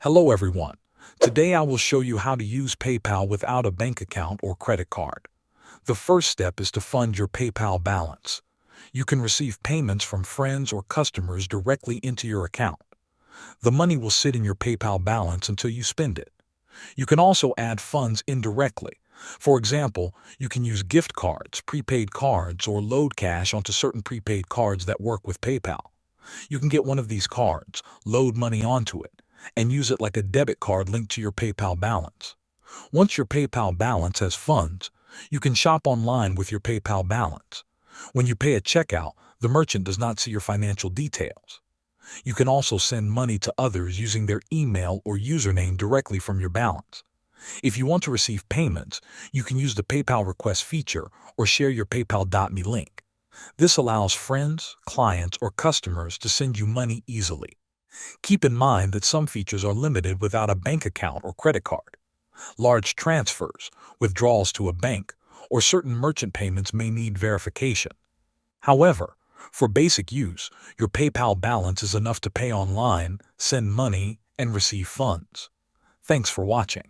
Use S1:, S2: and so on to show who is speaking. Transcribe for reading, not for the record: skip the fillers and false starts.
S1: Hello everyone. Today I will show you how to use PayPal without a bank account or credit card. The first step is to fund your PayPal balance. You can receive payments from friends or customers directly into your account. The money will sit in your PayPal balance until you spend it. You can also add funds indirectly. For example, you can use gift cards, prepaid cards, or load cash onto certain prepaid cards that work with PayPal. You can get one of these cards, load money onto it, and use it like a debit card linked to your PayPal balance. Once your PayPal balance has funds, you can shop online with your PayPal balance. When you pay at checkout, the merchant does not see your financial details. You can also send money to others using their email or username directly from your balance. If you want to receive payments, you can use the PayPal request feature or share your PayPal.me link. This allows friends, clients, or customers to send you money easily. Keep in mind that some features are limited without a bank account or credit card. Large transfers, withdrawals to a bank, or certain merchant payments may need verification. However, for basic use, your PayPal balance is enough to pay online, send money, and receive funds. Thanks for watching.